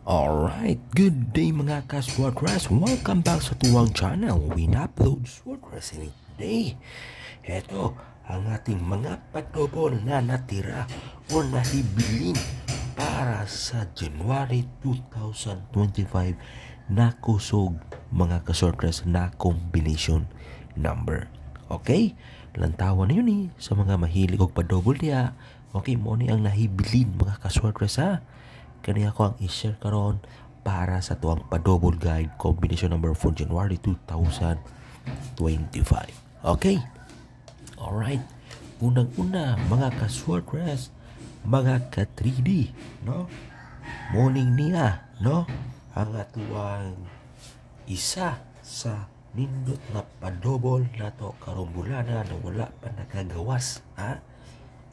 Alright, good day mga ka-Swordress. Welcome back sa tuwang channel. We upload Swordress in today. Ito ang ating mga patobol na natira o nahibilin para sa January 2025 na kusog mga ka-Swordress na combination number. Okay? Lantawan na yun sa mga mahilig og padobol niya. Okay, mo ni ang nahibilin mga ka-Swordress ha. Kaniya ko ang i-share karon para sa tuwang pa-double guide combination number for January 2025. Okay? Alright. Unang-una, mga ka-Swordress, mga ka-3D, no? Morning niya, no? Ang atuang isa sa nindot na pa-double na to karong bulana na wala pa nakagawas, ha?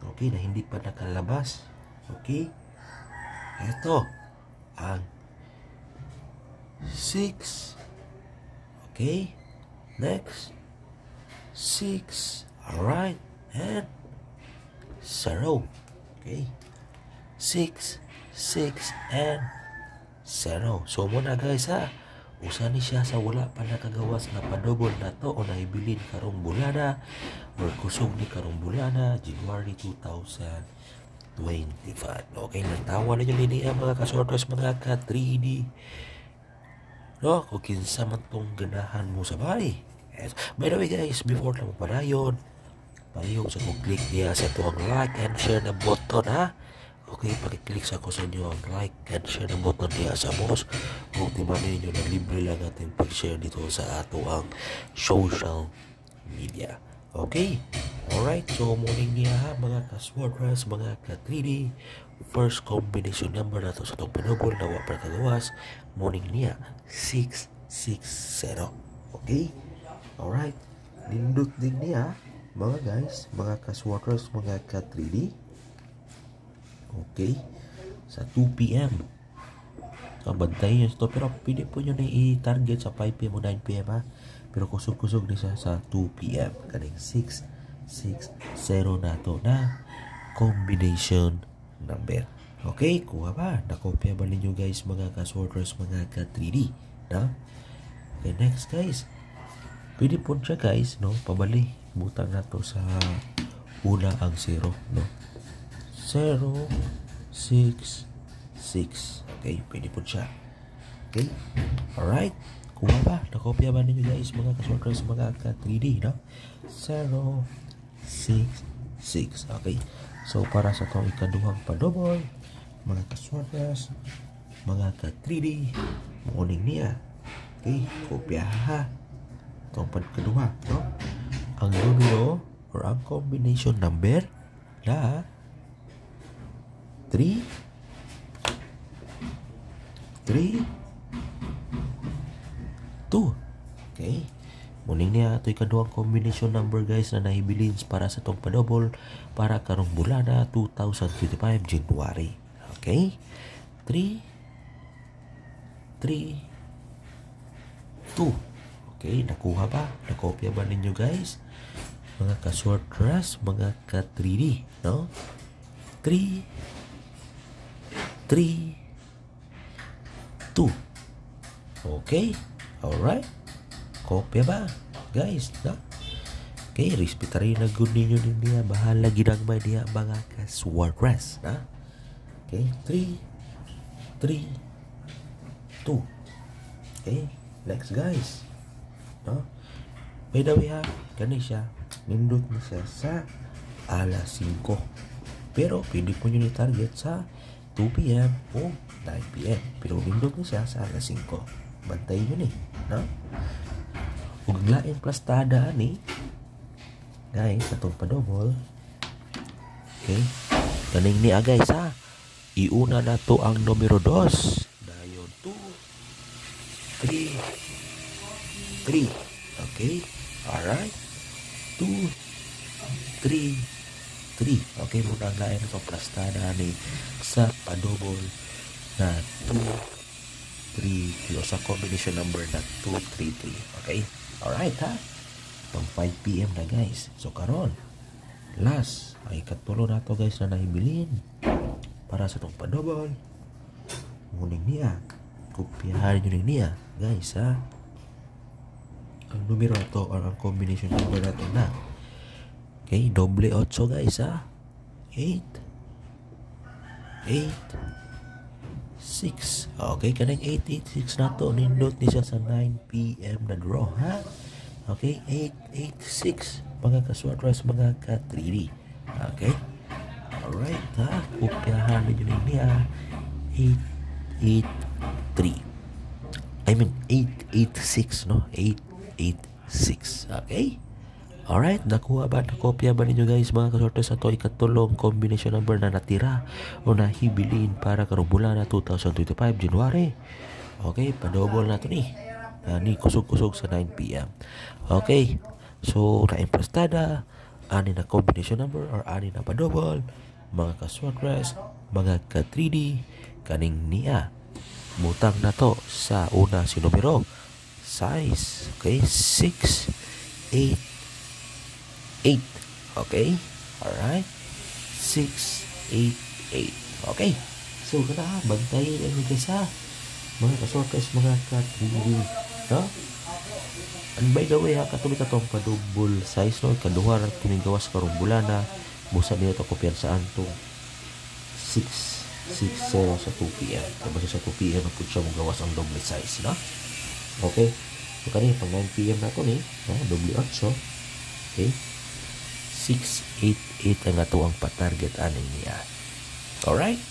Okay, na hindi pa nakalabas. Okay? Ito ang 6. Okay? Next. 6. Alright. And 0. Okay? 6, 6, and 0. So muna guys ha. Usa ni siya sa wala pa nakagawas na padobol na to o nahibilin karong bulana or kusog ni karong bulana January 2025. Okay, natawa na yung linia mga ka-Swordress, mga ka-3D. No, kung kinsa man tong ganahan mo sa bahay. Yes. By the way guys, before na mo padayon, pahiyong sa kung click niya sa itong like and share na button ha. Okay, pakiclick sa ko sa inyo ang like and share na button niya sa boss. Kung timan ninyo na libre lang ating pag-share dito sa ato ang social media. Okay? Alright, so morning niya ha, mga ka-Swordress, mga ka-3D. First combination number na to sa itong pinobol na wapar kagawas. Morning niya, 660. Okay? Alright, nindot din niya, mga guys, mga ka-Swordress, mga ka-3D. Okay? Sa 2 p.m. Bantayin nyo ito, pero pwede po nyo na i-target sa 5 p.m. o 9 p.m. ha. Pero kusog-kusog ni siya sa 2 p.m. Kaning 660 na to na combination number. Okay, kuha ba? Nakopya ba ninyo guys mga ka-Swordress, mga ka-3D? No? Okay, next guys. Pwede po siya guys, no? Pabali. Butang na to sa una ang 0, no? 0, 6, 6. Okay, pwede po siya. Okay? Alright. Kuha ba? Nakopya ba ninyo guys mga ka-Swordress, mga ka-3D, no? 0, 6, 6. Okay. So, para sa itong ikaduhang pa-double, mga ka-Swordress, mga ka-3D, morning niya. Okay. Kopya ha. Itong pagkaduha, no? Ang numero or ang combination number na 3, 2. Okay. Muning niya ito ikaduhang combination number guys na nahibilins para sa itong pa-double para karong bulana 2025 January. Okay. 3, 2. Okay. Nakuha ba? Nakopya ba ninyo guys? Mga ka-Swordress, mga ka-3D. No? 3, 2. Okay. Alright. Kopya ba? Guys, no? Okay, respetary na good ninyo din niya. Bahala ginagmay niya mga ka-Swordress, na? Okay, 3, 2. Okay, next guys. No? By the way ha, ganun siya. Nindot na siya sa alas 5. Pero, pwede po nyo ni-target sa 2 p.m. o 9 p.m. Pero, nindot na siya sa alas 5. Bantay nyo no? Ug laing plastada ni guys atong pa-double. Okay, kaning ni guys ha, iuna na to ang numero 2 dayon 2, 3. Okay, alright, 2, 3. Okay, muna ang laing atong plastada ni sa pa-double na 2, 3 o sa combination number na 233. Okay? Alright ha? Pang 5 p.m. na guys. So karon last ay katulo na to guys na nahibilin para sa itong pa-double. Nguning niya. Kopyahan nyo niya. Guys, ha? Ang numero to or ang combination number natin na. Okay, doble 8 guys, ha? 8 8 6. Okay, kanang 886 na to. Nindot ni siya sa 9 p.m. na draw, ha? Okay, 886. Mga ka-Swordras, mga ka-3D. Okay? Alright, ha? Kopyahan nyo niya. 883. I mean, 886, no? 886. Okay? Alright, nakuha ba? Nakopya ba ninyo guys mga kasortes sa to ikatulong combination number na natira o nahibilin para karong bulan na 2025 January? Okay, padobol na to ni. Ni kusog-kusog sa 9 p.m. Okay, so na-imprestada, ani na combination number or ani na padobol, mga ka-Swordras, mga ka-3D, kaning niya. Butang na to sa una si numero. Size, okay, 6, 8, 8. Okay? Alright? 688. Okay? So, kada bantayin ang guys ha. Mga ka-Swordras, mga ka-3D. No? And by the way ha, katuloy ka itong padubol size, no? Kaduhar, tinigawas karong bulan na. Busa nila ito kopyan saan itong 660 sa 2 p.m. Tapos sa 2 p.m. na po siya magawas ang double size, no? Okay? So, kanina pang 9 p.m. na ito ni. Double 8. Okay? 688 ang ato ang patarget anin niya. Alright?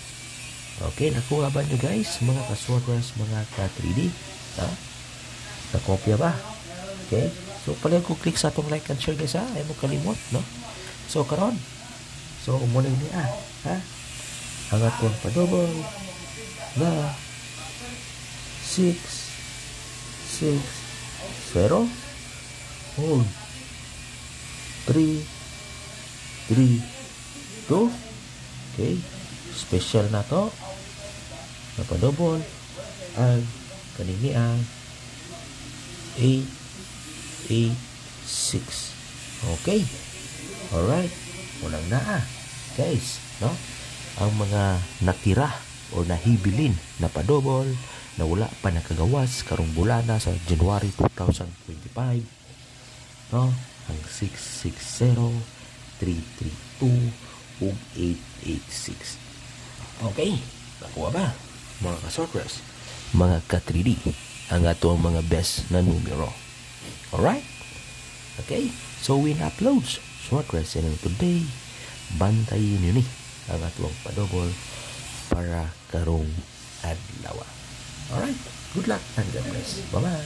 Okay, nakuha ba nyo guys? Mga ka-Swordras, mga ka-3D? Ha? Nakopya ba? Okay? So, pala ko click sa itong like and share guys ha? Ayaw mo kalimot, no? So, karon. So, umunin niya. Ha? Ang ato ang padobol na 6 0 hold 3 3, 2. Okay. Special na to. Napadobol. Ang kanini ang 8, 8, 6. Okay. Alright. Unang na guys. No? Ang mga natira o nahibilin na padobol na wala pa nakagawas karong bulana sa January 2025. No? Ang 660 332 ug 886. Okay, nakuha ba mga ka-Swordras, mga ka-3D ang atong mga best na numero? Alright? Okay, so win uploads Swordras and today bantayin nyo ni ang atong padobol para karong adlaw. Alright, good luck and God bless. Bye bye.